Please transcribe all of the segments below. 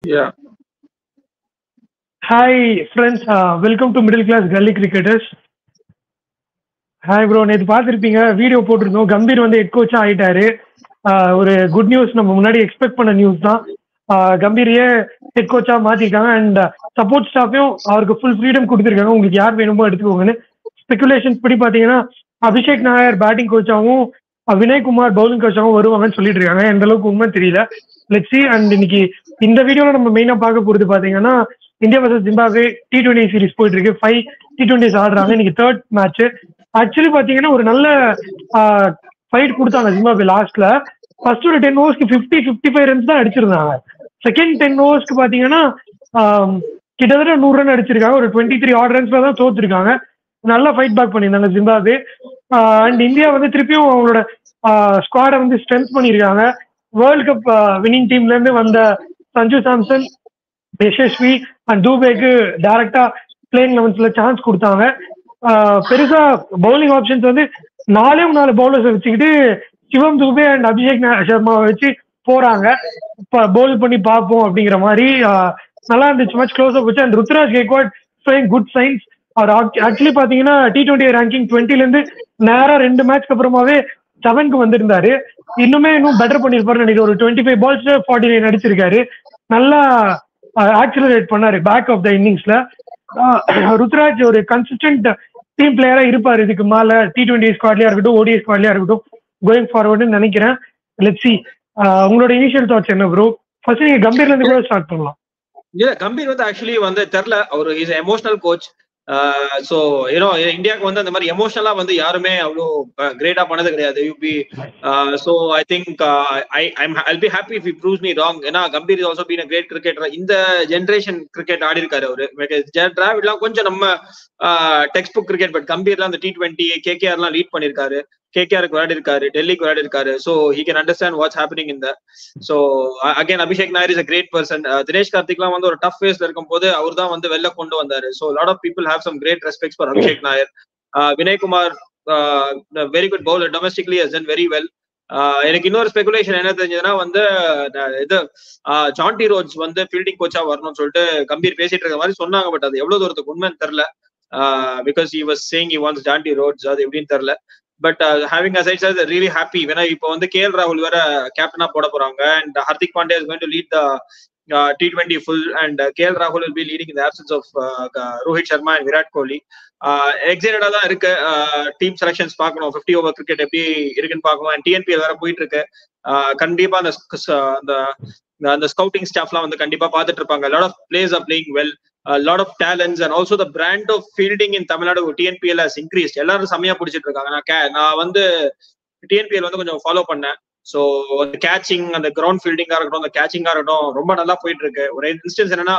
Yeah. Hi friends, welcome to Middle Class Gully Cricketers. Hi bro, நேற்று பார்த்துருப்பீங்க video போட்டிருந்தோம். கம்பீர் வந்து ஹெட் கோச்சாக ஆகிட்டாரு. ஒரு குட் நியூஸ், நம்ம முன்னாடி எக்ஸ்பெக்ட் பண்ண நியூஸ் தான். கம்பீரையே ஹெட் கோச்சாக மாற்றிருக்காங்க அண்ட் சப்போர்ட் ஸ்டாஃபையும் அவருக்கு ஃபுல் ஃப்ரீடம் கொடுத்துருக்காங்க. உங்களுக்கு யார் வேணுமோ எடுத்துக்கோங்கன்னு. ஸ்பெகுலேஷன்ஸ் படி பார்த்தீங்கன்னா அபிஷேக் நாயர் பேட்டிங் கோச்சாகவும் வினய்குமார் பவுலிங் கோச்சாகவும் வருவாங்கன்னு சொல்லிட்டு இருக்காங்க. எந்த அளவுக்கு உண்மை தெரியல. Let's see. அண்ட் இன்னைக்கு இந்த வீடியோவில் நம்ம மெயினாக பார்க்க போகிறது பார்த்தீங்கன்னா India versus Zimbabwe T20 series போயிட்டு இருக்கு. 5 T20s ஆடுறாங்க. இன்னைக்கு 3rd மேட்ச். ஆக்சுவலி பாத்தீங்கன்னா ஒரு நல்ல ஃபைட் கொடுத்தாங்க ஜிம்பாப்வே லாஸ்ட்ல. ஃபர்ஸ்ட் ஒரு 10 ஓவர்ஸ்க்கு 50-55 ரன்ஸ் தான் அடிச்சிருந்தாங்க. செகண்ட் 10 ஓவர்ஸ்க்கு பாத்தீங்கன்னா கிட்டத்தட்ட 100 ரன் அடிச்சிருக்காங்க. ஒரு 23 ஆட் ரன்ஸ்ல தான் தோத்துருக்காங்க. நல்லா ஃபைட் பேக் பண்ணியிருந்தாங்க ஜிம்பாப்வே. அண்ட் இந்தியா வந்து திருப்பியும் அவங்களோட ஸ்குவாடை வந்து ஸ்ட்ரென்த் பண்ணியிருக்காங்க. வேர்ல்ட் கப் வின்னிங் டீம்ல இருந்து வந்த சஞ்சு சாம்சன், யசஸ்வி அண்ட் தூபேக்கு டைரக்டா பிளேயிங் 11ல சான்ஸ் கொடுத்தாங்க. பெருசா பவுலிங் ஆப்ஷன்ஸ் வந்து 4 பவுலர்ஸ் வச்சுக்கிட்டு சிவம் துபே அண்ட் அபிஷேக் சர்மாவை வச்சு போறாங்க. பவுல் பண்ணி பார்ப்போம் அப்படிங்கிற மாதிரி நல்லா இருந்துச்சு. மேட்ச் க்ளோஸா போச்சு. And Ruturaj Gaikwad showing good signs. அவர் ஆக்சுவலி பாத்தீங்கன்னா T20 ரேங்கிங் 20ல இருந்து நேரா 2 மேட்ச்க்கு அப்புறமாவே 7க்கு வந்திருந்தாரு. இன்னும் பெட்டர் பண்ணிருப்பாரு நினைக்கிறேன். ஒரு 25 பால்ஸ் 49 அடிச்சிருக்காரு. நல்லா ஆக்சிலரேட் பண்ணாரு பேக் ஆஃப் த இன்னிங்ஸ்ல. ருத்ராஜ் ஒரு கன்சிஸ்டன்ட் டீம் பிளேயரா இருப்பாரு இதுக்கு மேல. T20 ஸ்குவாட்லயா இருக்கட்டும், ODI ஸ்குவாட்லயா இருக்கட்டும், கோயிங் ஃபார்வர்டுன்னு நினைக்கிறேன். Let's see. உங்களோட இனிஷியல் தாட்ஸ் என்ன ப்ரோ? ஃபர்ஸ்ட் நீங்க கம்பீர்ல இருந்து கூட ஸ்டார்ட் பண்ணலாம். கம்பீர் வந்து ஆக்சுவலி வந்து தெரியல, அவர் இஸ் எமோஷனல் கோச். சோ இந்தியாவுக்கு வந்து அந்த மாதிரி எமோஷனலா வந்து யாருமே அவ்வளோ கிரேட்டா பண்ணது கிடையாது. So I think I'll be happy if he proves me wrong. ஏன்னா Gambhir is also been a great cricketer. இந்த ஜெனரேஷன் கிரிக்கெட் ஆடி இருக்காரு அவரு. டிராவிட்லாம் கொஞ்சம் நம்ம டெக்ஸ்ட் புக் கிரிக்கெட், பட் கம்பீர்லாம் அந்த T20 KKR லீட் பண்ணிருக்காரு. KKRக்கு விளையாடி இருக்காரு, டெல்லிக்கு விளையாடி இருக்காரு. So he can understand what's happening இந்த. So again Abhishek Nayar is a great person. Dinesh கார்த்திக்லாம் வந்து ஒரு டஃப் ஃபேஸ்ல இருக்கும் போது அவர் தான் வந்து வெளில கொண்டு வந்தாரு. So lot of people have some great respect for Abhishek Nayar. Vinay Kumar very good bowler, domestically has done very well. எனக்கு இன்னொரு ஸ்பெகுலேஷன் என்ன தெரிஞ்சதுன்னா வந்து இது ஜான்டி ரோட்ஸ் வந்து ஃபீல்டிங் கோச்சா வரணும்னு சொல்லிட்டு கம்பீர் பேசிட்டு இருக்க மாதிரி சொன்னாங்க. பட் அது எவ்வளவு தூரத்துக்கு உண்மைன்னு தெரியல. Because he was saying he wants Jonty Rhodes, அது எப்படின்னு தெரியல. But having aside said really happy. ஏன்னா இப்போ வந்து KL ராகுல் வேற கேப்டனா போட போறாங்க and Hardik Pandya is going to lead the T20 full and KL Rahul will be leading in the absence of Rohit Sharma and Virat Kohli. எக்ஸைட்டடா தான் இருக்கு. டீம் செலக்ஷன்ஸ் பார்க்கணும், 50 ஓவர் கிரிக்கெட் எப்படி இருக்குன்னு பார்க்கணும். அண்ட் TNPL வேற போயிட்டு இருக்கு. கண்டிப்பா அந்த ஸ்கவுட்டிங் ஸ்டாஃப்லாம் வந்து கண்டிப்பா பார்த்துட்டு இருப்பாங்க. Lot of players are playing well, lot of talents and also the brand of fielding in Tamil Nadu TNPL has increased. எல்லாரும் செமையா பிடிச்சிட்டு இருக்காங்க. நான் வந்து TNPL வந்து கொஞ்சம் ஃபாலோ பண்ணேன். ஸோ அந்த கேச்சிங், அந்த கிரவுண்ட் ஃபீல்டிங்கா இருக்கட்டும், அந்த கேச்சிங்கா இருக்கட்டும், ரொம்ப நல்லா போயிட்டு இருக்கு. ஒரு இன்ஸ்டன்ஸ் என்னன்னா,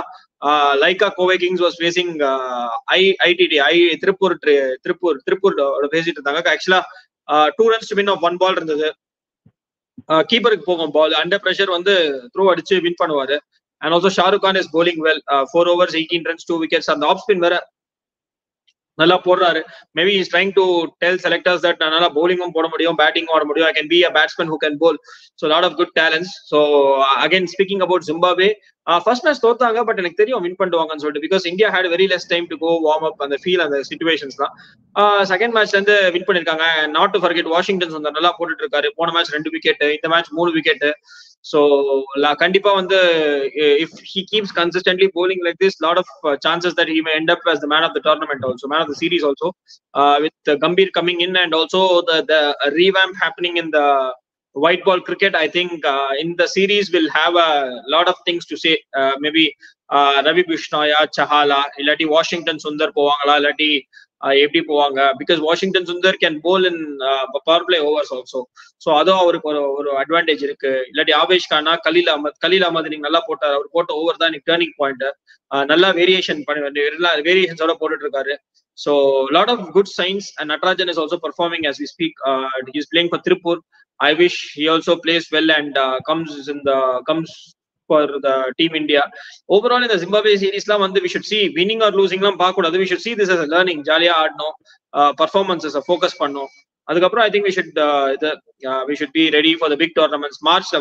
Lyca Kovai Kings was facing ITT Tiruppur பேசிட்டு இருந்தாங்க. ஆக்சுவலா 2 runs to win of 1 ball இருந்தது. கீப்பருக்கு போகும் பால், அண்டர் பிரஷர் வந்து த்ரோ அடிச்சு வின் பண்ணுவாரு. And also Shah Rukh Khan is bowling well. 4 overs 18 runs 2 wickets. And the off spin வேற நல்லா போடுறாரு. Maybe he's trying to tell selectors that நல்லா bowling போட முடியும், batting ஆட முடியும். I can be a batsman who can bowl. So a lot of good talents. So again speaking about Zimbabwe, first match தோத்தாங்க, but எனக்கு தெரியும் win பண்ணுவாங்கன்னு சொல்லிட்டு. Because India had very less time to go warm up அந்த feel அந்த situations தான். Second மேட்ச்ல இருந்து வின் பண்ணிருக்காங்க. Not to forget Washington Sundar நல்லா போட்டுட்டு இருக்காரு. போன மேட்ச் 2 விக்கெட், இந்த மேட்ச் 3 விக்கெட். So கண்டிப்பா வந்து if he keeps consistently bowling like this, lot of chances that he may end up as the man of the tournament also, man of the series also, with Gambhir coming in and also the revamp happening in the white ball cricket. I think in the series we'll have a lot of things to say. Maybe Ravi Bishnaya, Chahala, illati Washington Sundar povangala, illati எப்படி போவாங்க. Because Washington Sundar can pole in power play overs also. So அதுவும் அவருக்கு ஒரு advantage இருக்கு. இல்லாட்டி ஆவேஷ் கானா, கலீல் அஹமத் நீங்க நல்லா போட்டார். அவர் போட்ட ஓவர் தான் இன்னைக்கு டேர்னிங் பாயிண்ட். நல்லா வேரியேஷன்ஸோட போட்டுட்டு இருக்காரு. So lot of good signs. And Natarajan is also performing as we speak. He is playing for Tirupur. I wish he also plays well and comes for the team India. Overall in the Zimbabwe series la வந்து we should see winning or losing லாம் பார்க்க கூடாது. We should see this as a learning. ஜாலியா ஆடணும், performances focus பண்ணணும். அதுக்கப்புறம் I think we should be ready for the big tournaments. மார்ச்ல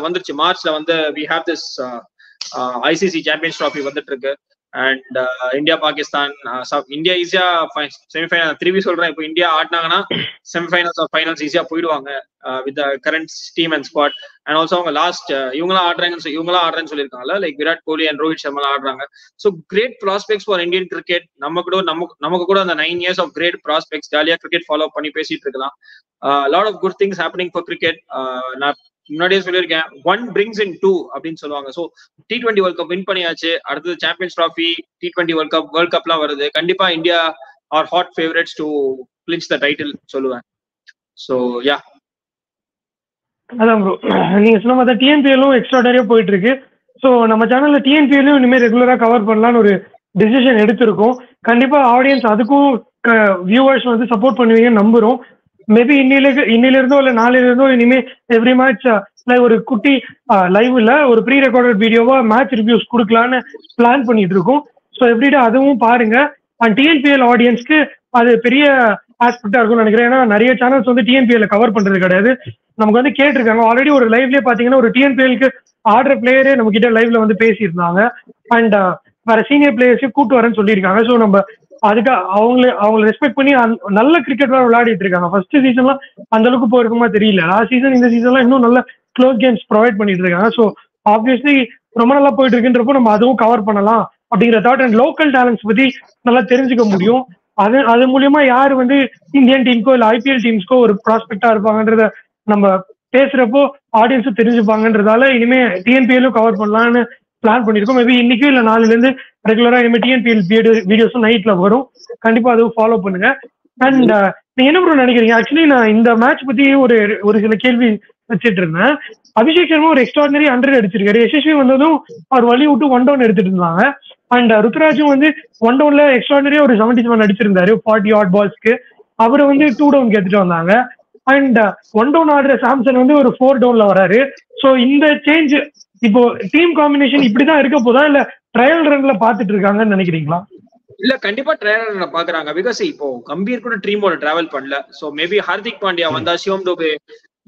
வந்து we have this ICC champions trophy வந்துட்டு இருக்கு. அண்ட் இந்தியா பாகிஸ்தான், இந்தியா ஈஸியா செமிஃபைனல் திரும்பி சொல்றேன், இப்போ இந்தியா ஆடினாங்கன்னா செமிஃபைனல்ஸ் ஆர் ஃபைனல்ஸ் ஈஸியா போயிடுவாங்க with current team and squad. And also அவங்க லாஸ்ட் இவங்களாம் ஆடுறேன்னு சொல்லியிருக்காங்கல்ல, லைக் விராட் கோலி அண்ட் ரோஹித் சர்மா ஆடுறாங்க. So great prospects for Indian cricket. நமக்கு கூட அந்த 9 years ஆஃப் கிரேட் ப்ராஸ்பெக்ட்ஸ், ஜாலியா கிரிக்கெட் ஃபாலோ பண்ணி பேசிட்டு இருக்கலாம். Lot of good things happening for cricket. நான் முன்னாடியே சொல்லியிருக்கேன், 1 brings in 2 அப்படின்னு சொல்லுவாங்க. So T20 world cup win பண்ணியாச்சு, அடுத்தது சாம்பியன்ஸ் ட்ராஃபி, T20 வேர்ல்ட் கப்லாம் வருது. கண்டிப்பா India R hot favourites to clinch the title சொல்லுவேன். ஸோ யா, அதான் ப்ரோ, நீங்க சொன்ன மாதிரி டிஎன்பிஎல்லும் எக்ஸ்ட்ராடரியா போயிட்டு இருக்கு. ஸோ நம்ம சேனல்ல டிஎன்பிஎல்லும் இனிமேல் ரெகுலரா கவர் பண்ணலாம்னு ஒரு டிசிஷன் எடுத்திருக்கோம். கண்டிப்பா ஆடியன்ஸ் அதுக்கும் வியூவர்ஸ் வந்து சப்போர்ட் பண்ணுவீங்கன்னு நம்புறோம். மேபி இன்னில இருந்தோ இல்ல நாளையில இருந்தோ இனிமே எவ்ரி மேட்ச் ஒரு குட்டி லைவ்ல ஒரு ப்ரீ ரெக்கார்டட் வீடியோவா மேட்ச் ரிவ்யூஸ் கொடுக்கலான்னு பிளான் பண்ணிட்டு இருக்கோம். ஸோ எவ்ரிடே அதுவும் பாருங்க. அண்ட் டிஎன்பிஎல் ஆடியன்ஸ்க்கு அது பெரிய ஆஸ்பெக்டா இருக்கும்னு நினைக்கிறேன். ஏன்னா நிறைய சேனல்ஸ் வந்து டிஎன்பிஎல் கவர் பண்றது கிடையாது. நமக்கு வந்து கேட்டிருக்காங்க ஆல்ரெடி ஒரு லைவ்லயே பாத்தீங்கன்னா ஒரு டிஎன்பிஎல்க்கு ஆடுற பிளேயரே நம்ம கிட்ட லைவ்ல வந்து பேசியிருந்தாங்க. அண்ட் வேற சீனியர் பிளேயர்ஸே கூட்டு வரேன்னு சொல்லியிருக்காங்க. ஸோ நம்ம அதுக்கு அவங்களை ரெஸ்பெக்ட் பண்ணி நல்ல கிரிக்கெட் விளையாடிட்டு இருக்காங்க. ஃபர்ஸ்ட் சீசன்லாம் அந்த அளவுக்கு போயிருக்குமா தெரியல. லாஸ்ட் சீசன் இந்த சீசன்லாம் இன்னும் நல்ல க்ளோஸ் கேம்ஸ் ப்ரொவைட் பண்ணிட்டு இருக்காங்க. ஸோ ஆப்வியஸ்லி ரொம்ப நல்லா போயிட்டு இருக்குன்றப்போ நம்ம அதுவும் கவர் பண்ணலாம் அப்படிங்கிற தாட். அண்ட் லோக்கல் டேலண்ட்ஸ் பத்தி நல்லா தெரிஞ்சுக்க முடியும். அது மூலியமா யாரு வந்து இந்தியன் டீமுக்கோ இல்ல ஐபிஎல் டீம்ஸ்க்கோ ஒரு ப்ராஸ்பெக்டா இருப்பாங்கன்றத நம்ம பேசுறப்போ ஆடியன்ஸும் தெரிஞ்சுப்பாங்கன்றதால இனிமே டிஎன்பிஎல்லும் கவர் பண்ணலாம்னு பிளான் பண்ணிருக்கோம். மேபி இன்னைக்கு இல்ல நாளைல இருந்து ரெகுலரா இனிமே டிஎன்பிஎல் வீடியோஸும் நைட்ல வரும். கண்டிப்பா அதுவும் ஃபாலோ பண்ணுங்க. அண்ட் நீங்க என்ன ப்ரோ நினைக்கிறீங்க? ஆக்சுவலி நான் இந்த மேட்ச் பத்தி ஒரு சில கேள்வி வச்சுட்டு இருந்தேன். அபிஷேக் சர்மா ஒரு எக்ஸ்ட்ராடினரி 100 அடிச்சிருக்காரு. யசஸ்வி வந்ததும் அவர் வழி விட்டு 1 down எடுத்துட்டு இருந்தாங்க. அண்ட் ருத்ராஜும் வந்து 1 downல எக்ஸ்ட்ராடினரியா ஒரு 77 அடிச்சிருந்தாரு 40 odd balls-க்கு. அவரை வந்து 2 down எடுத்துட்டு வந்தாங்க. அண்ட் 1 down ஆடுற சாம்சன் வந்து ஒரு 4 downல வராரு. ஸோ இந்த சேஞ்ச் இப்போ டீம் காம்பினேஷன் இப்படிதான் இருக்க போதா இல்ல ட்ரையல் ரன்ல பாத்துட்டு இருக்காங்கன்னு நினைக்கிறீங்களா? இல்ல, கண்டிப்பா ட்ரையல் ரன்ல பாக்குறாங்க. பிகாஸ் இப்போ கம்பீர் கூட டீமோட டிராவல் பண்ணல. சோ மேபி ஹார்திக் பாண்டியா வந்தா சிவம் டூபே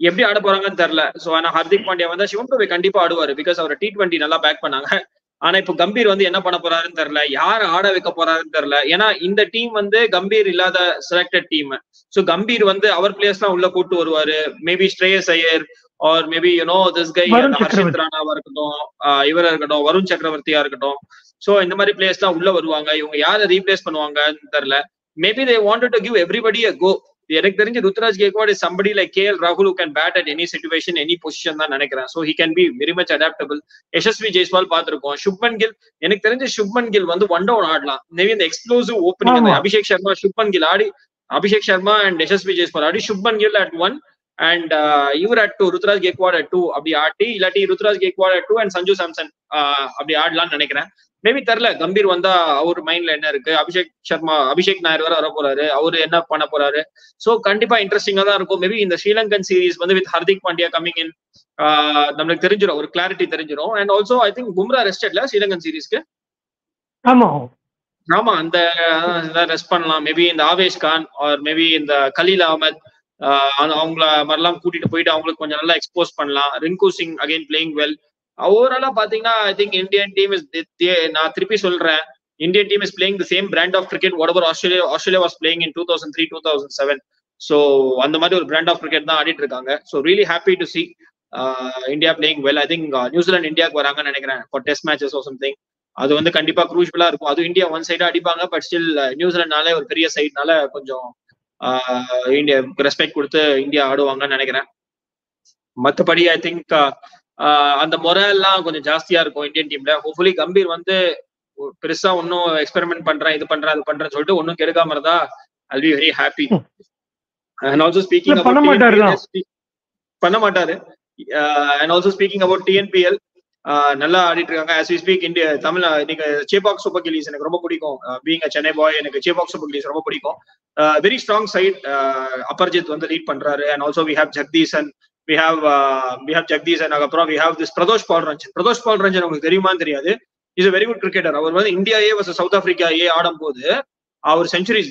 எப்படி ஆட போறாங்கன்னு தெரியல. சோ ஆனா ஹார்திக் பாண்டியா வந்தா சிவம் டூபே கண்டிப்பா ஆடுவாரு. பிகாஸ் அவர் T20 நல்லா பேக் பண்ணாங்க. ஆனா இப்போ கம்பீர் வந்து என்ன பண்ண போறாருன்னு தெரியல, யார் ஆட வைக்க போறாருன்னு தெரியல. ஏன்னா இந்த டீம் வந்து கம்பீர் இல்லாத செலக்டட் டீம். சோ கம்பீர் வந்து அவர் பிளேயர்ஸ் எல்லாம் உள்ள கூட்டு வருவாரு. Maybe Shreyas Iyer or maybe this guy Harshit ராணாவா இருக்கட்டும், இவரா இருக்கட்டும், வருண் சக்கரவர்த்தியா இருக்கட்டும். சோ இந்த மாதிரி பிளேயர்ஸ் எல்லாம் உள்ள வருவாங்க. இவங்க யாரை ரீப்ளேஸ் பண்ணுவாங்கன்னு தெரியல. Maybe they wanted to give everybody a go. எனக்கு தெரிஞ்சு Ruturaj Gaikwad is somebody like KL Rahul who can bat at any situation, any position தான் நினைக்கிறேன். So he can be very much adaptable. Yashasvi Jaiswal பாத்திருக்கோம். சுப்மன் கில், எனக்கு தெரிஞ்சு சுப்மன் கில் வந்து 1 down ஆடலாம். மேபி இந்த எக்ஸ்ப்ளோசிவ் ஓப்பனிங் அந்த அபிஷேக் சர்மா சுப்மன் கில் ஆடி, Abhishek Sharma and Yashasvi Jaiswal Aadi, Shubman Gill at 1 and இவர் at 2, ருத்ராஜ் கேக்வாட் at 2 அப்படி ஆட்டி, இல்லாட்டி ருத்ராஜ் கேக்வாட் at 2 அண்ட் சஞ்சு சாம்சன் அப்படி ஆடலாம்னு நினைக்கிறேன். மேபி தெரியல கம்பீர் வந்தா அவர் மைண்ட்ல என்ன இருக்கு, அபிஷேக் நாயர் வர போறாரு, அவரு என்ன பண்ண போறாரு. சோ கண்டிப்பா இன்ட்ரெஸ்டிங்கா தான் இருக்கும். மேபி இந்த ஸ்ரீலங்கன் சீரீஸ் வந்து with Hardik Pandya coming in நம்மளுக்கு தெரிஞ்சிடும், ஒரு கிளாரிட்டி தெரிஞ்சிடும். And also I think Bumrah ரெஸ்டட்ல ஸ்ரீலங்கன் சீரீஸ்க்கு. ஆமா அந்த ரெஸ்ட் பண்ணலாம். மேபி இந்த ஆவேஷ் கான் ஆர் மேபி இந்த கலீல் அகமத் அவங்கள மாதிரிலாம் கூட்டிட்டு போயிட்டு அவங்களுக்கு கொஞ்சம் நல்லா எக்ஸ்போஸ் பண்ணலாம். Rinku Singh again playing well. ஓவராலா பாத்தீங்கன்னா I think Indian team is, நான் திருப்பி சொல்றேன், Indian team is playing the same brand of cricket whatever Australia was playing in 2003, 2007. So அந்த மாதிரி ஒரு பிராண்ட் ஆஃப் கிரிக்கெட் தான் ஆடிட்டு இருக்காங்க. So really happy to see India playing well. I think New Zealand இந்தியாவுக்கு வராங்கன்னு நினைக்கிறேன் for test matches or something. அது வந்து கண்டிப்பா க்ரூஷியலா இருக்கும். அது இந்தியா ஒன் சைடா அடிப்பாங்க, பட் ஸ்டில் நியூசிலாந்துனாலே ஒரு பெரிய சைட்னால கொஞ்சம் இந்தியா ரெஸ்பெக்ட் கொடுத்து இந்தியா ஆடுவாங்கன்னு நினைக்கிறேன். மற்றபடி ஐ திங்க் அந்த முறையெல்லாம் கொஞ்சம் ஜாஸ்தியா இருக்கும் இந்தியன் டீம்ல. ஹோப்ஃபுல்லி கம்பீர் வந்து பெருசா ஒன்னும் எக்ஸ்பெரிமெண்ட் பண்றேன் இது பண்றேன் அது பண்றேன்னு சொல்லிட்டு ஒன்னும் கெடுக்காம இருந்தா I'll be very happy. And also speaking about பண்ண மாட்டாரு. And also speaking about TNPL நல்லா ஆடிட்டு இருக்காங்க. as we speak India Tamil இன்னைக்கு சேபாக் சூப்பர் கில்லிஸ் எனக்கு ரொம்ப பிடிக்கும். பீயிங் a சென்னை பாய் எனக்கு சேபாக் சூப்பர் கில்லிஸ் ரொம்ப பிடிக்கும். Very strong side. அபர்ஜித் வந்து லீட் பண்றாரு. and also we have Jagdish and we have Jagdish and அப்புறம் we have this Pradosh Paul Ranjan உங்களுக்கு தெரியுமான்னு தெரியாது. Is a very good cricketer. அவர் வந்து இந்தியாவே வர்சஸ் சவுத் ஆப்பிரிக்கா ஆடும் போது அவர்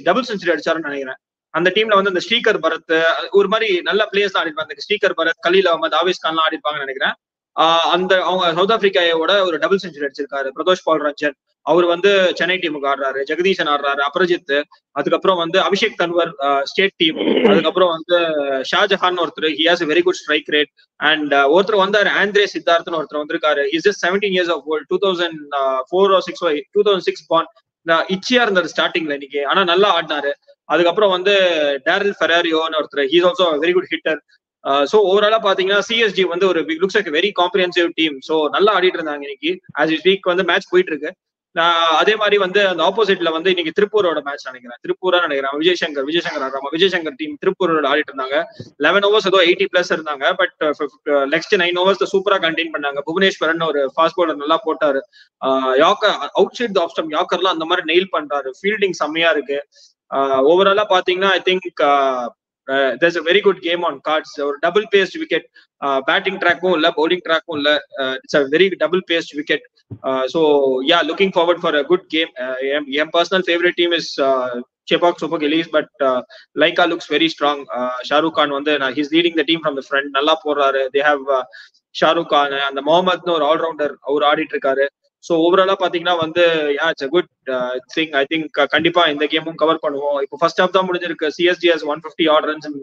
டபுள் செஞ்சுரி அடிச்சாருன்னு நினைக்கிறேன். அந்த டீம்ல வந்து இந்த ஸ்ரீகர் பரத் ஒரு மாதிரி நல்ல பிளேயர்ஸ் தான் ஆடிப்பாங்க. ஸ்ரீகர் பரத், கலீல் அகமத், ஆவேஷ் கான்லாம் ஆடிப்பாங்கன்னு நினைக்கிறேன். அந்த அவங்க சவுத் ஆப்பிரிக்காவோட ஒரு டபுள் செஞ்சுரி அடிச்சிருக்காரு பிரதோஷ் பால் ரஞ்சன். அவர் வந்து சென்னை டீமுக்கு ஆடுறாரு, ஜெகதீசன் ஆடுறாரு, அபரஜித், அதுக்கப்புறம் வந்து அபிஷேக் தன்வர் ஸ்டேட் டீம், அதுக்கப்புறம் வந்து ஷாஜஹான் ஒருத்தர், he has very good strike rate. And ஒருத்தர் வந்தாரு ஆண்ட்ரே சித்தார்த்னு ஒருத்தர் வந்திருக்காரு, is just 17 years of old, 2004 or 2006 born. இச்சியா இருந்தாரு ஸ்டார்டிங்ல இன்னைக்கு, ஆனா நல்லா ஆடினாரு. அதுக்கப்புறம் வந்து டேரில் ஃபெராரியோன்னு ஒருத்தர், he is also very good hitter. So ஓவராலா பாத்தீங்கன்னா சிஎஸ்ஜி வந்து ஒரு looks like very comprehensive team. So நல்லா ஆடிட்டு இருந்தாங்க இன்னைக்கு. ஆஸ் இஸ் வீக் வந்து மேட்ச் போயிட்டு இருக்கு. அதே மாதிரி வந்து அந்த ஆப்போசிட்ல வந்து இன்னைக்கு திருப்பூரோட மேட்ச் நினைக்கிறேன் விஜயசங்கர் ஆடுறாங்க. விஜயசங்கர் டீம் திருப்பூரோட ஆடிட்டு இருந்தாங்க. 11 overs ஏதோ 80+ இருந்தாங்க. பட் நெக்ஸ்ட் 9 overs சூப்பரா கண்டெயின் பண்ணாங்க. புவனேஸ்வரன் ஒரு ஃபாஸ்ட் பவுலர் நல்லா போட்டாரு. Yorker outside the off stump யாக்கர்லாம் அந்த மாதிரி நெயில் பண்றாரு. ஃபீல்டிங் செம்மையா இருக்கு. ஓவராலா பாத்தீங்கன்னா I think there's a very good game on cards. ஒரு டபுள் பேஸ்ட் விக்கெட், பேட்டிங் ட்ராக்கும் இல்ல பவுலிங் ட்ராக்கும் இல்ல, it's a very double paced wicket. So yeah, looking forward for a good game. My personal favorite team is Chepauk Super Gillies, but Laika looks very strong. Shah Rukh Khan வந்து he's leading the team from the front, நல்லா போறாரு. They have Shah Rukh Khan, அந்த முகமதுன்னு ஒரு allrounder, அவர் ஆடிட்டு இருக்காரு. So ஓவராலா பாத்தீங்கன்னா வந்து it's a good thing. I think கண்டிப்பா இந்த கேமும் கவர் பண்ணுவோம். இப்போ ஃபர்ஸ்ட் ஹாஃப் தான் முடிஞ்சிருக்கு. CST has 150 odd runs in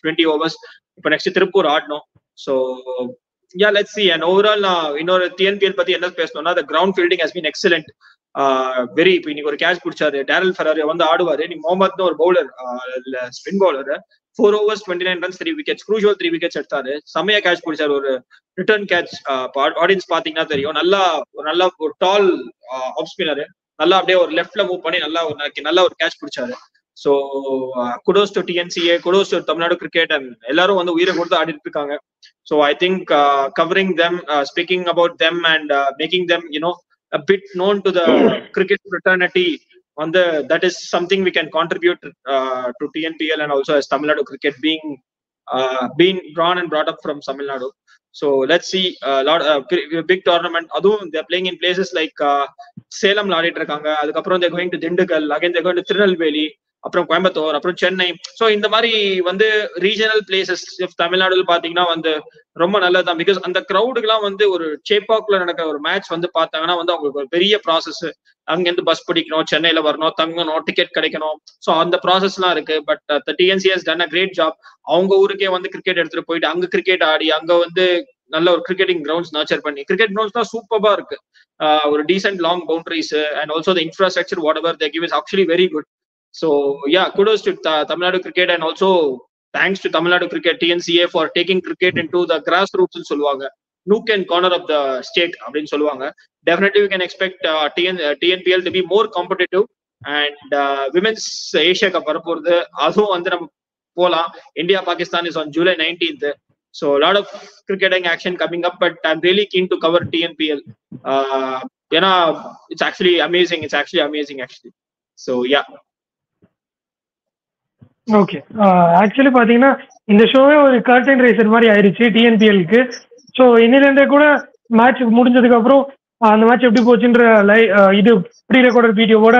20 overs. இப்போ நெக்ஸ்ட் திருப்பூர் ஆடணும். So yeah let's see. And overall நான் இன்னொரு டிஎன்பிஎல் பத்தி என்ன பேசணும்னா, the ground fielding has been excellent. Very இப்போ இன்னைக்கு ஒரு கேட்ச் பிடிச்சாரு டேரல் ஃபெராரியோ வந்து ஆடுவாரு. இன்னைக்கு முகமதுன்னு ஒரு bowler, spin bowler, 4 overs 29 runs 3 wickets, crucial 3 wickets எடுத்தாரு. செம்மையா கேட்ச் பிடிச்சாரு, ஒரு ரிட்டர்ன் கேட்ச். ஆடியன்ஸ் பாத்தீங்கன்னா தெரியும். நல்லா ஒரு டால் ஆஃப் ஸ்பின்னர், நல்லா அப்படியே ஒரு லெஃப்ட்ல மூவ் பண்ணி நல்லா ஒரு கேட்ச் பிடிச்சாரு. So kudos to TNCA, kudos to Tamil Nadu cricket, and எல்லாரும் வந்து உயிரை கொடுத்து ஆடிட்டு இருக்காங்க. So I think covering them, speaking about them and making them a bit known to the cricket fraternity, on that is something we can contribute to TNPL, and also as Tamil Nadu cricket being drawn and brought up from Tamil Nadu. So let's see, big tournament. Adum they are playing in places like Salem ஆடிட்டு இருக்காங்க. அதுக்கப்புறம் they're going to Dindigul, again they're going to Tirunelveli, அப்புறம் கோயம்புத்தூர், அப்புறம் Chennai. So இந்த மாதிரி வந்து regional places தமிழ்நாடுல பாத்தீங்கன்னா வந்து ரொம்ப நல்லதுதான். பிகாஸ் அந்த கிரௌடுக்குலாம் வந்து ஒரு சேப்பாக்ல நடக்கிற ஒரு மேட்ச் வந்து பார்த்தாங்கன்னா வந்து அவங்களுக்கு ஒரு பெரிய ப்ராசஸ். அங்கிருந்து பஸ் பிடிக்கணும், சென்னையில வரணும், தங்கணும், டிக்கெட் கிடைக்கணும். ஸோ அந்த ப்ராசஸ் எல்லாம் இருக்கு. But TNC has done a great job. அவங்க ஊருக்கே வந்து கிரிக்கெட் எடுத்துட்டு போயிட்டு அங்க கிரிக்கெட் ஆடி அங்க வந்து நல்ல ஒரு கிரிக்கெட்டிங் கிரவுண்ட்ஸ் நர்ச்சர் பண்ணி, கிரிக்கெட் கிரவுண்ட்ஸ் தான் சூப்பரா இருக்கு. ஒரு decent long boundaries and also the infrastructure what ever they give is actually very good. So yeah, kudos to Tamil Nadu cricket, and also thanks to Tamil Nadu cricket TNCA for taking cricket into the grassroots nu solluvaanga, nook and corner of the state appdin solluvaanga. Definitely we can expect TNPL to be more competitive, and women's Asia Cup varapodhu adhu vandu nam pola. India Pakistan is on July 19th, so a lot of cricketing action coming up, but I'm really keen to cover TNPL. It's actually amazing actually. So yeah. Okay, actually பாத்தீங்கன்னா இந்த ஷோவே ஒரு curtain racer மாதிரி ஆயிடுச்சு டிஎன்பிஎலுக்கு. So இன்னிலேருந்தே கூட match முடிஞ்சதுக்கு அப்புறம் அந்த match எப்படி போச்சுன்ற இது ப்ரீ ரெக்கார்டட் வீடியோவோட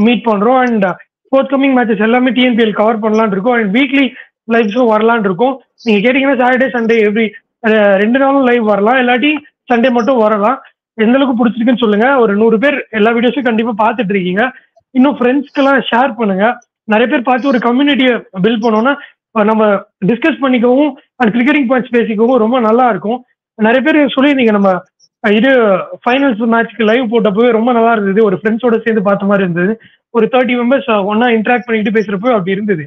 மீட் பண்றோம். அண்ட் ஃபோர்த் கமிங் மேட்சஸ் எல்லாமே டிஎன்பிஎல் கவர் பண்ணலான் இருக்கும். அண்ட் வீக்லி லைவ் ஷோ வரலான் இருக்கும். நீங்க கேட்டீங்கன்னா சாட்டர்டே சண்டே எவ்ரி 2 நாளும் லைவ் வரலாம், இல்லாட்டி சண்டே மட்டும் வரலாம். எந்த அளவுக்கு பிடிச்சிருக்குன்னு சொல்லுங்க. ஒரு 100 பேர் எல்லா வீடியோஸும் கண்டிப்பா பாத்துட்டு இருக்கீங்க. இன்னும் ஃப்ரெண்ட்ஸ்க்கெல்லாம் ஷேர் பண்ணுங்க. நிறைய பேர் பார்த்து ஒரு கம்யூனிட்டியை பில்ட் பண்ணோம்னா நம்ம டிஸ்கஸ் பண்ணிக்கவும் அண்ட் கிரிக்கெட்டிங் பாயிண்ட்ஸ் பேசிக்கவும் ரொம்ப நல்லா இருக்கும். நிறைய பேர் சொல்லியிருந்தீங்க நம்ம இது ஃபைனல்ஸ் மேட்ச்க்கு லைவ் போட்டப்போ ரொம்ப நல்லா இருந்தது, ஒரு ஃப்ரெண்ட்ஸோட சேர்ந்து பார்த்த மாதிரி இருந்தது. ஒரு 30 மெம்பர்ஸ் ஒன்னா இன்ட்ராக்ட் பண்ணிட்டு பேசுறப்போ அப்படி இருந்தது.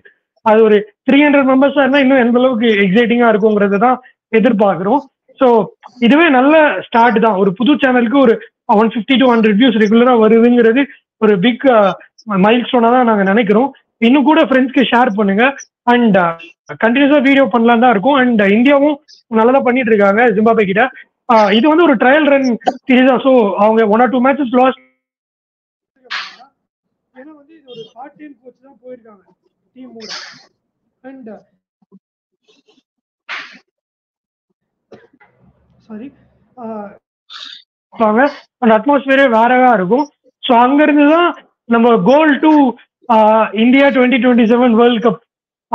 அது ஒரு 300 மெம்பர்ஸா இருந்தா இன்னும் எந்த அளவுக்கு எக்ஸைட்டிங்கா இருக்குங்கிறத தான் எதிர்பார்க்கிறோம். ஸோ இதுவே நல்ல ஸ்டார்ட் தான். ஒரு புது சேனலுக்கு ஒரு 150 to 100 வியூஸ் ரெகுலரா வருதுங்கிறது ஒரு பிக் மைல் ஸ்டோனா தான் நாங்க நினைக்கிறோம். இன்னும் கூட ஃப்ரெண்ட்ஸ்க்கு ஷேர் பண்ணுங்க. அண்ட் கண்டினியூஸா வீடியோ பண்ணலாம் தான் இருக்கும். அண்ட் இந்தியாவும் நல்லா பண்ணிட்டு இருக்காங்க ஜிம்பாப்வே கிட்ட. இது வந்து ஒரு ட்ரையல் ரன் சீரீஸா. ஸோ அவங்க 1 or 2 matches லாஸ்ட், ஏன்னா வந்து இது ஒரு பார்ட் டைம் கோச் தான் போயிருக்காங்க டீமோட. அண்ட் சாரி அந்த அட்மாஸ்பியரே வேறவா இருக்கும். ஸோ அங்கிருந்து தான் நம்ம கோல் டு இந்தியா 2027 வேர்ல்ட் கப்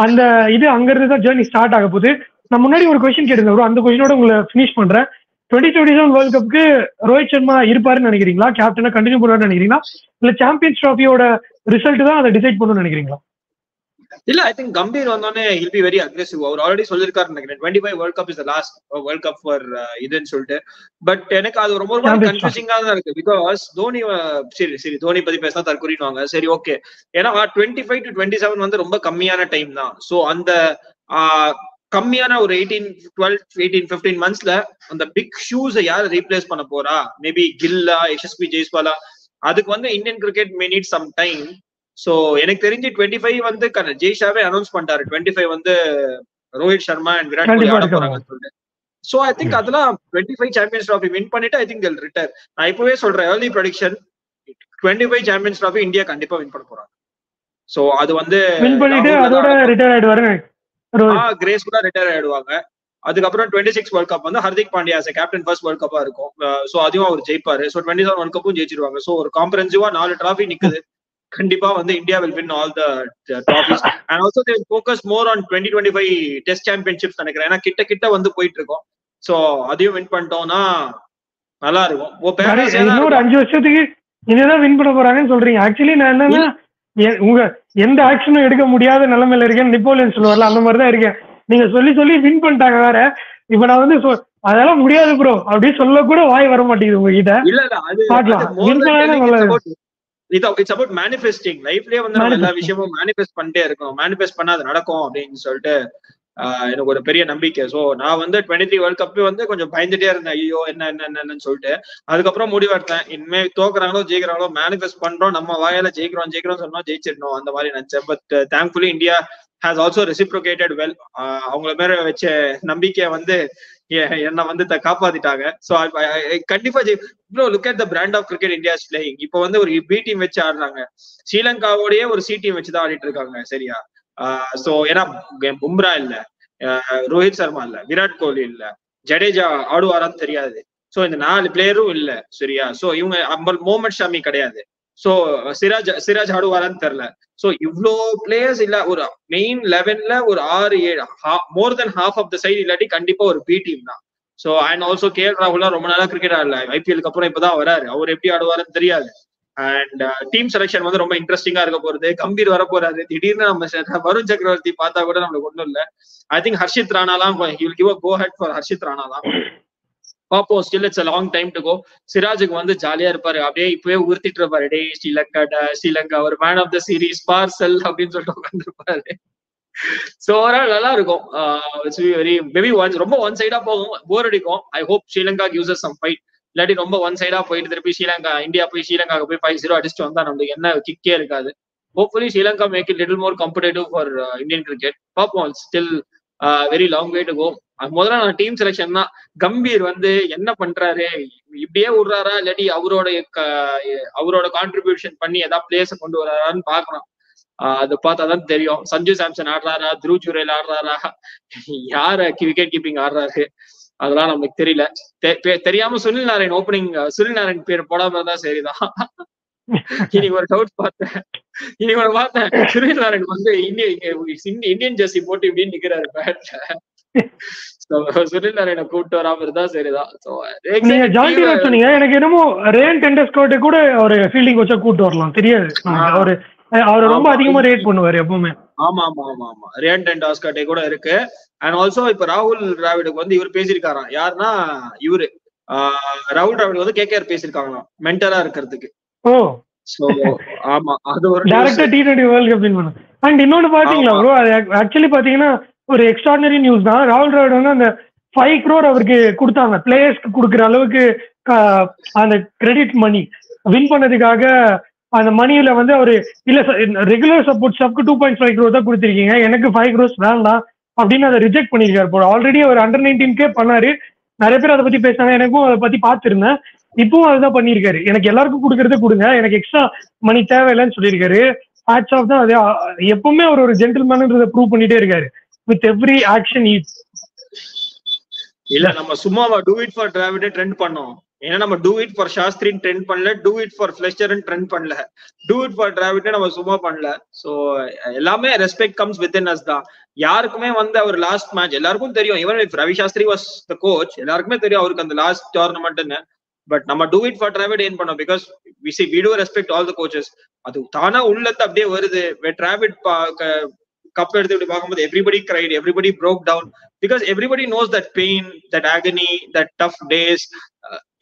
அந்த இது அங்கிருந்து தான் ஜேர்னி ஸ்டார்ட் ஆக போகுது. நான் முன்னாடி ஒரு கொஸ்டின் கேட்டிருந்தேன் ப்ரோ, அந்த கொஸ்டினோட உங்களை ஃபினிஷ் பண்றேன். 2027 வேர்ல்ட் கப்புக்கு ரோஹித் சர்மா இருப்பாருன்னு நினைக்கிறீங்களா? கேப்டனா கண்டினியூ பண்ணுவாருன்னு நினைக்கிறீங்களா? இல்ல சாம்பியன்ஸ் ட்ராஃபியோட ரிசல்ட் தான் அதை டிசைட் பண்ணணும்னு நினைக்கிறீங்களா? இல்ல, ஐ திங்க் கம்பீர் வந்தோடனே ஹில் பி வெரி அக்ரெசிவ். அவர் ஆல்ரெடி சொல்லிருக்காரு நினைக்கிறேன் 25 world cup is the last world cup for இதுன்னு சொல்லிட்டு. பட் எனக்கு அது ரொம்ப கன்ஃபியூசிங்கா தான் இருக்கு. பிகாஸ் தோனி சரி தோனி பத்தி பேசினா தற்கொலைவாங்க. சரி ஓகே, ஏன்னா 25 to 27 வந்து ரொம்ப கம்மியான டைம் தான். ஸோ அந்த கம்மியான ஒரு 18-15 மந்த்ஸ்ல அந்த பிக் ஷூஸ் யார் ரீப்ளேஸ் பண்ண போறா? மேபி கில்லா, யசஸ்வி ஜெய்ஸ்வாலா. அதுக்கு வந்து Indian cricket may need some time. So எனக்கு தெரிஞ்சு 25 வந்து ஜெய்ஷாவே அனௌன்ஸ் பண்ணிட்டாரு 25 வந்து ரோஹித் சர்மா அண்ட் விராட் கோலி ஆட போறாங்கன்னு சொல்லிட்டு. சோ ஐ திங்க் அதெல்லாம் 25 சாம்பியன்ஸ் ட்ராஃபி வின் பண்ணிட்டு ஐ திங்க் they'll ரிட்டர். நான் இப்பவே சொல்றேன், early prediction 25 champions trophy India கண்டிப்பா வின் பண்ண போறாங்க. சோ அது வந்து வின் பண்ணிட்டு அதோட ரிட்டையர் ஆயிடுவாரு. கிரேஸ் கூட ரிட்டையர் ஆயிடுவாங்க. அதுக்கப்புறம் 26 வேர்ல்ட் கப் வந்து Hardik Pandya as a captain first world கப்பா இருக்கும். சோ அதையும் அவர் ஜெயிப்பாரு. சோ 27 வேர்ல்ட் கப்பும் ஜெயிச்சிருவாங்க. சோ ஒரு காம்ப்ரஹென்சிவா 4 டிராஃபி நிக்குது. கண்டிப்பா வந்து India will win all the trophies and also they will focus more on 2025 test championships நினைக்கிறேன். ஏன்னா கிட்ட வந்து போயிட்டு இருக்கோம். சோ அதையும் வின் பண்ணிட்டோம்னா நல்லா இருக்கும். இன்னொரு 5 வருஷத்துக்கு இதுதான் வின் பண்ண போறாங்கன்னு சொல்றீங்க. ஆக்சுவலி நான் என்னன்னா உங்க எந்த ஆக்ஷனும் எடுக்க முடியாத நிலைமையில இருக்கேன். நெப்போலியன் சொல்லுவார்ல, அந்த மாதிரிதான் இருக்கேன். நீங்க சொல்லி வின் பண்ணிட்டாங்க வேற. இப்ப நான் வந்து அதெல்லாம் முடியாது ப்ரோ அப்படின்னு சொல்ல கூட வாய் வர மாட்டேங்குது உங்ககிட்ட. It's about manifesting. லைஃப்லயே வந்து நம்ம எல்லா விஷயமும் மேனிஃபெஸ்ட் பண்ணிட்டே இருக்கோம். மேனிஃபெஸ்ட் பண்ணா அது நடக்கும் அப்படின்னு சொல்லிட்டு எனக்கு ஒரு பெரிய நம்பிக்கை. சோ நான் வந்து 23 வேர்ல்ட் கப் வந்து கொஞ்சம் பயந்துட்டே இருந்தேன், ஐயோ என்னன்னு சொல்லிட்டு. அதுக்கப்புறம் முடிவெடுத்தேன், இனிமே தோக்குறாங்களோ ஜெயிக்கிறாங்களோ மேனிஃபெஸ்ட் பண்றோம், நம்ம வாயால ஜெயிக்கிறோம் சொன்னா ஜெயிச்சிடணும் அந்த மாதிரி நினைச்சேன். But thankfully India has also reciprocated well. அவங்கள மேல வச்ச நம்பிக்கை வந்து என்ன வந்து காப்பாத்திட்டாங்க. சோ கண்டிப்பா look at the brand of cricket India is playing. இப்போ வந்து ஒரு பி டீம் வச்சு ஆடுறாங்க. ஸ்ரீலங்காவோடய ஒரு சி டீம் வச்சுதான் ஆடிட்டு இருக்காங்க. சரியா? சோ ஏன்னா பும்ரா இல்ல, ரோஹித் சர்மா இல்ல, விராட் கோலி இல்ல, ஜடேஜா ஆடுவாரான்னு தெரியாது. சோ இந்த 4 பிளேயரும் இல்ல. சரியா? சோ இவங்க முகமது ஷமி கிடையாது. சோ சிராஜ் ஆடுவாரான்னு தெரியல. சோ இவ்ளோ பிளேயர்ஸ் இல்ல. ஒரு மெயின் 11ல ஒரு 6-7 மோர் தென் ஹாஃப் ஆஃப் த சைடு இல்லாட்டி கண்டிப்பா ஒரு பி டீம் தான். சோ அண்ட் ஆல்சோ கேஎல் ராகுலா ரொம்ப நாளா கிரிக்கெட் ஆடல. ஐபிஎலுக்கு அப்புறம் இப்பதான் வராரு. அவர் எப்படி ஆடுவாருன்னு தெரியாது. அண்ட் டீம் செலக்ஷன் வந்து ரொம்ப இன்ட்ரெஸ்டிங்கா இருக்க போறது. கம்பீர் வர போறாரு. திடீர்னு நம்ம வருண் சக்கரவர்த்தி பார்த்தா கூட நம்மளுக்கு ஒண்ணும் இல்ல. ஐ திங்க் ஹர்ஷித் ராணாலாம் go ahead for Harshit Rana தான். பாப்போம். Still it's a long time to go. சிராஜுக்கு வந்து ஜாலியா இருப்பாரு. அப்படியே இப்பவே உறுத்திட்டு இருப்பாரு, டே ஸ்ரீலங்கா ஒரு man of the series parcel அப்படின்னு சொல்லிட்டு உட்காந்துருப்பாரு. சோ ஓவரால் நல்லா இருக்கும். மேபி ரொம்ப ஒன் சைடா போகும், போர் அடிக்கும். I hope Sri Lanka gives us some fight. இல்லாட்டி ரொம்ப ஒன் சைடா போயிட்டு திருப்பி இந்தியா போய் ஸ்ரீலங்காவுக்கு போய் 5-0 அடிச்சுட்டு வந்தா நம்மளுக்கு என்ன கிக்கே இருக்காது. Hopefully Sri Lanka make it little more competitive for Indian cricket. பார்ப்போம். Still very long way to go. முதல்ல நான் டீம் செலக்ஷன் தான். கம்பீர் வந்து என்ன பண்றாரு, இப்படியே விடுறாரா இல்லாட்டி அவரோட கான்ட்ரிபியூஷன் பண்ணி ஏதாவது பிளேயர்ஸை கொண்டு வர்றாரான்னு பாக்கணும். அது பார்த்தாதான் தெரியும். சஞ்சு சாம்சன் ஆடுறாரா, த்ருவ் ஜுரேல் ஆடுறாரா, யார விக்கெட் கீப்பிங் ஆடுறாரு, அதெல்லாம் நமக்கு தெரியல. தெரியாம சுனில் நாராயண் பேர் போடாம இருந்தா சரிதான். இன்னைக்கு ஒரு டவுட் பார்த்தேன். சுனில் நாராயண் வந்து இந்தியன் ஜெர்சி போட்டு இப்படின்னு நிக்கிறாரு பேட்ல. சுனில் நாராயண கூப்பிட்டு வராம இருந்தா சரிதான். சொன்னீங்க, எனக்கு என்னமோ ரேன் டெண்டர்ஸ்கோட்டை கூட ஒரு ஃபீல்டிங் வச்சா கூப்பிட்டு வரலாம். தெரியாது, அவர் ரொம்ப அதிகமா ரேட் பண்ணுவாரு எப்பவுமே. ஆமா ரேன் டெண்டர்ஸ்கோட்டை கூட இருக்கு. அண்ட் ஆல்சோ இப்ப ராகுல் டிராவிடுக்கு வந்து இவர் பேசியிருக்காராம். யாருன்னா இவரு ராகுல் டிராவிட் வந்து கேகேஆர் பேசியிருக்காங்களாம் மென்டரா இருக்கிறதுக்கு. ஆமா, அது ஒரு டைரக்டா T20 வேர்ல்ட் கப் வின் பண்ண. அண்ட் இன்னொன்னு பாத்தீங்களா ப்ரோ, அது ஆக்சுவலி பாத்தீங்கன்னா ஒரு எக்ஸ்ட்ராடினரி நியூஸ் தான். ராகுல் டிராவிட் வந்து அந்த 5 crore அவருக்கு கொடுத்தாங்க, பிளேயர்ஸ்க்கு கொடுக்குற அளவுக்கு அந்த கிரெடிட் மணி வின் பண்ணதுக்காக. அந்த மணியில வந்து அவரு இல்ல ரெகுலர் சப்போர்ட் ஸ்டாஃப்க்கு 2.5 crore தான் கொடுத்திருக்கீங்க, எனக்கு 5 crores வேண்டாம் அப்படின்னு அதை ரிஜெக்ட் பண்ணிருக்காரு போல. ஆல்ரெடி அவர் அண்டர் 19 பண்ணாரு. நிறைய பேர் அதை பத்தி பேசினாங்க, எனக்கும் அதை பத்தி பார்த்திருந்தேன். இப்பவும் அதுதான் பண்ணிருக்காரு. எனக்கு எல்லாருக்கும் கொடுக்கறத கொடுங்க, எனக்கு எக்ஸ்ட்ரா மணி தேவையில்லைன்னு சொல்லியிருக்காரு. ஹேட்ஸ் ஆஃப் தான். அது எப்பவுமே அவர் ஒரு ஜென்டில்மேன்ன்றதை ப்ரூவ் பண்ணிட்டே இருக்காரு வித் எவ்ரி ஆக்ஷன். இல்ல நம்ம சும்மாவா two it for Dravid trend பண்ணோம். ஏன்னா நம்ம டூ இட் ஃபார் சாஸ்திரின்னு ட்ரெண்ட் பண்ணல, டூ இட் ஃபார் ஃபிளெச்சர்ன்னு ட்ரெண்ட் பண்ணல, டூ இட் ஃபார் டிராவிட் நம்ம சும்மா பண்ணல. ஸோ எல்லாமே ரெஸ்பெக்ட் கம்ஸ் வித்தின் அஸ் தான். யாருக்குமே வந்து அவர் லாஸ்ட் மேட்ச் எல்லாருக்கும் தெரியும், even if Ravi Shastri was the coach, எல்லாருக்குமே தெரியும் அவருக்கு அந்த லாஸ்ட் டோர்னமெண்ட்னு. பட் நம்ம டூ இட் ஃபார் டிராவிட் ஏன் பண்ணோம், because we do respect all the coaches. அது தானா உள்ளத்து அப்படியே வருது. டிராவிட் கப் எடுத்து இப்படி பார்க்கும்போது everybody cried, everybody broke down, because everybody knows that pain, that agony, that tough days.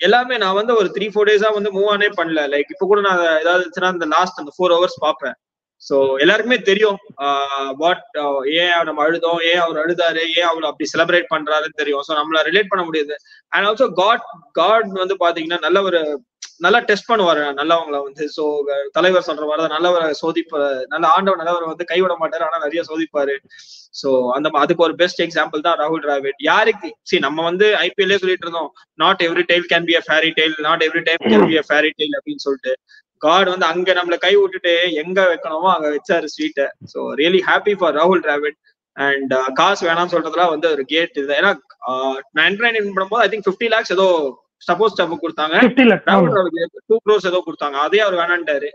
எல்லாமே நான் வந்து ஒரு 3-4 days வந்து மூவ் ஆனே பண்ணல. லைக் இப்போ கூட நான் ஏதாவது அந்த லாஸ்ட் அந்த 4 hours பார்ப்பேன். ஸோ எல்லாருக்குமே தெரியும் வாட், ஏன் நம்ம அழுதோம், ஏன் அவர் அழுதாரு, ஏன் அவர் அப்படி செலிப்ரேட் பண்றாருன்னு தெரியும். ஸோ நம்மள ரிலேட் பண்ண முடியுது. அண்ட் ஆல்சோ காட் வந்து பாத்தீங்கன்னா நல்லா டெஸ்ட் பண்ணுவாரு நல்லவங்களை வந்து. ஸோ தலைவர் சொல்ற மாதிரி நல்லவரை சோதிப்பாரு, நல்ல ஆண்டவர் நல்லவரை வந்து கைவிட மாட்டாரு, ஆனா நிறைய சோதிப்பாரு. ஸோ அதுக்கு ஒரு பெஸ்ட் எக்ஸாம்பிள் தான் ராகுல் டிராவிட். யாருக்கு நம்ம வந்து ஐபிஎல்லே சொல்லிட்டு இருந்தோம், not every tale can be a fairy tale, not every time can be a fairy tale அப்படின்னு சொல்லிட்டு. காட் வந்து அங்க நம்மள கை விட்டுட்டு எங்க வைக்கணுமோ அங்க வச்சாரு ஸ்வீட்டை. ஸோ ரியலி ஹாப்பி ஃபார் ராகுல் டிராவிட். அண்ட் காசு வேணாம்னு சொல்றதுலாம் வந்து ஒரு கேட் இது. ஏன்னா 99 பண்ணும்போது ஐ திங்க் 50 lakhs ஏதோ சப்போஸ் கொடுத்தாங்க, 2 crores ஏதோ கொடுத்தாங்க, அதே அவர் வேணான்ட்டாரு.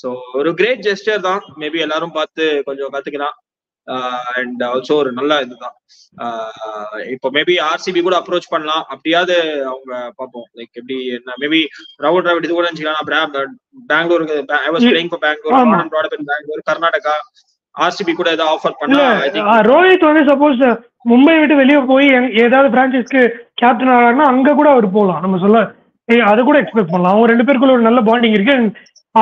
ஸோ ஒரு கிரேட் ஜெஸ்டர் தான், மேபி எல்லாரும் பார்த்து கொஞ்சம் கத்துக்கலாம். அண்ட் ஆல்சோ ஒரு நல்ல இதுதான். இப்போ மேபி ஆர்சிபி கூட அப்ரோச் பண்ணலாம், அப்படியாவது அவங்க பார்ப்போம் லைக் எப்படி என்ன. மேபி ராகுல் டிராவிட் இது கூட நினைச்சுக்கலாம், பெங்களூருக்கு I was playing for Bangalore, Karnataka, RCB கூட ஏதாவது ஆஃபர் பண்ணலாம். ரோஹித் வந்து சப்போஸ் மும்பை விட்டு வெளியே போய் ஏதாவது பிரான்ச்சஸ்க்கு கேப்டன் ஆகிறாருன்னா அங்க கூட அவர் போகலாம். நம்ம சொல்ல அதை கூட எக்ஸ்பெக்ட் பண்ணலாம். அவங்க 2 பேருக்குள்ள ஒரு நல்ல பாண்டிங் இருக்கு.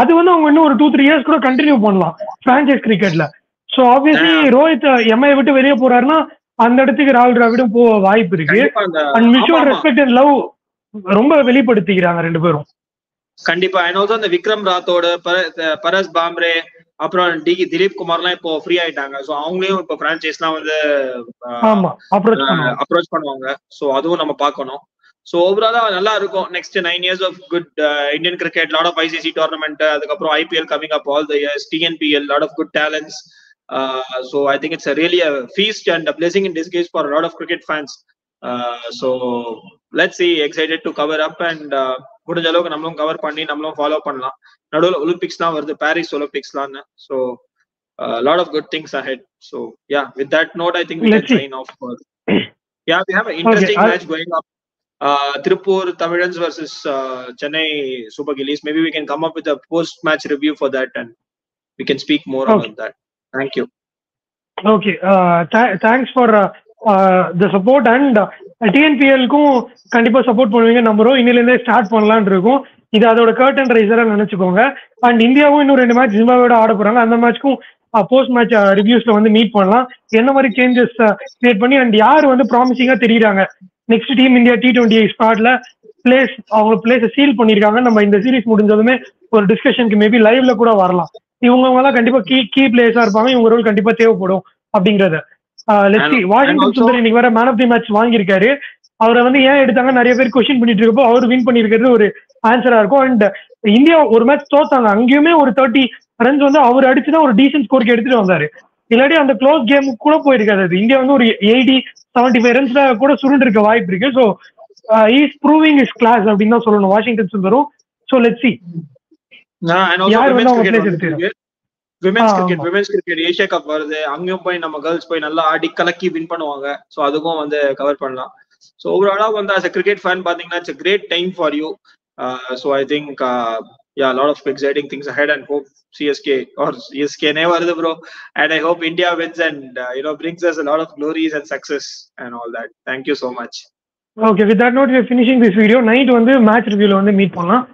அது வந்து அவங்க இன்னும் ஒரு 2-3 years கூட கண்டினியூ பண்ணலாம் பிரான்ச்சைஸ் கிரிக்கெட்ல. ஸோ ஆப்வியஸ்லி ரோஹித் எம்ஐ விட்டு வெளியே போறாருன்னா அந்த இடத்துக்கு ராகுல் டிராவிடும் போக வாய்ப்பு இருக்கு. And mutual respect and love ரொம்ப வெளிப்படுத்திக்கிறாங்க 2 பேரும். கண்டிப்பா. அண்ட் ஆல்சோ அந்த விக்ரம் ராத்தோட, பரஸ் பாம்ரே, அப்புறம் திலீப் குமார்லாம் இப்போ ஃப்ரீ ஆயிட்டாங்க. ஸோ அவங்களையும் இப்போ பிரான்ச்சைஸ்லாம் வந்து அப்ரோச் பண்ணுவாங்க. ஸோ அதுவும் நம்ம பார்க்கணும். ஸோ ஓவராலா நல்லா இருக்கும். Next 9 years of good Indian cricket, lot of ICC tournament, அதுக்கப்புறம் IPL coming up all the years, TNPL, lot of good talents. So I think it's really a feast and a blessing in disguise for a lot of cricket fans. So let's see, excited to cover up and முடிஞ்ச அளவுக்கு நம்மளும் cover பண்ணி நம்மளும் follow பண்ணலாம். நடுவில் ஒலிம்பிக்ஸ்லாம் வருது, Paris ஒலிம்பிக்ஸ்லாம். So lot of good things ahead. So yeah, with that note I think we can sign off. Yeah, we have an interesting match going up. Tirupur Tamilans versus Chennai Super Gillies. Maybe we can come up with a post match review for that and we can speak more about that. Thank you. Okay, thanks for the support and TNPL க்கும் கண்டிப்பா support பண்ணுவீங்க நம்புறோம். இன்னில இருந்தே start பண்ணலாம்னு இருக்கும். இது அதோட curtain ரைசரா நினைச்சுக்கோங்க. அண்ட் இந்தியாவும் இன்னும் 2 மேட்ச் ஜிம்பாப்வேயோட ஆட போறாங்க. அந்த மேட்ச்க்கும் போஸ்ட் மேட்ச் ரிவ்யூஸ்ல வந்து மீட் பண்ணலாம். என்ன மாதிரி சேஞ்சஸ் கிரியேட் பண்ணி அண்ட் யார் வந்து ப்ராமிசிங்கா தெரியுறாங்க நெக்ஸ்ட் டீம் இந்தியா T20 ஸ்குவாட்ல அவங்க பிளேஸை சீல் பண்ணிருக்காங்க. நம்ம இந்த சீரிஸ் முடிஞ்சதுமே ஒரு டிஸ்கஷனுக்கு மேபி லைவ்ல கூட வரலாம். இவங்க எல்லாம் கண்டிப்பா கீ பிளேயர்ஸா இருப்பாங்க, இவங்க ரோல் கண்டிப்பா தேவைப்படும் அப்படிங்கறத. வாஷிங்டன் சுந்தர் இன்னைக்கு வேற மேன் ஆஃப் தி மேட்ச் வாங்கியிருக்காரு. அவரை வந்து ஏன் எடுத்தாங்க நிறைய பேர் கொஸ்டின் பண்ணிட்டு இருக்கப்போ அவர் வின் பண்ணிருக்கிறது ஒரு ஆன்சரா இருக்கும். அண்ட் இந்தியா ஒரு மேட்ச் தோத்தாங்க, அங்கேயுமே ஒரு 30 runs வந்து அவர் அடிச்சுதான் ஒரு டீசன்ட் ஸ்கோருக்கு எடுத்துட்டு வந்தாரு. இல்லாட்டி அந்த க்ளோஸ் கேம் கூட போயிருக்காது. அது இந்தியா வந்து ஒரு 80-75 runs கூட சுருண்டு இருக்க வாய்ப்பு இருக்கு. So is proving is class அப்படின்னு தான் சொல்லணும் வாஷிங்டன் சுந்தரும். ஸோ லெட்ஸ் சி யார் வந்து அவங்க பிளேஸ் எடுத்து. விமென்ஸ் கிரிக்கெட் ஏஷியா கப் வருது, அங்கேயும் போய் நம்ம கேர்ள்ஸ் போய் நல்லா ஆடி கலக்கி வின் பண்ணுவாங்க. ஸோ அதுக்கும் வந்து கவர் பண்ணலாம். ஸோ ஓவராலா வந்து as a cricket fan பாத்தீங்கன்னா it's a great time for you. So I think yeah, a lot of exciting things ahead and hope CSK or CSK never வருது bro, and I hope India wins and brings us a lot of glories and success and all that. Thank you so much. Okay, with that note we are finishing this video. Night வந்து match reviewல வந்து meet பண்ணலாம்.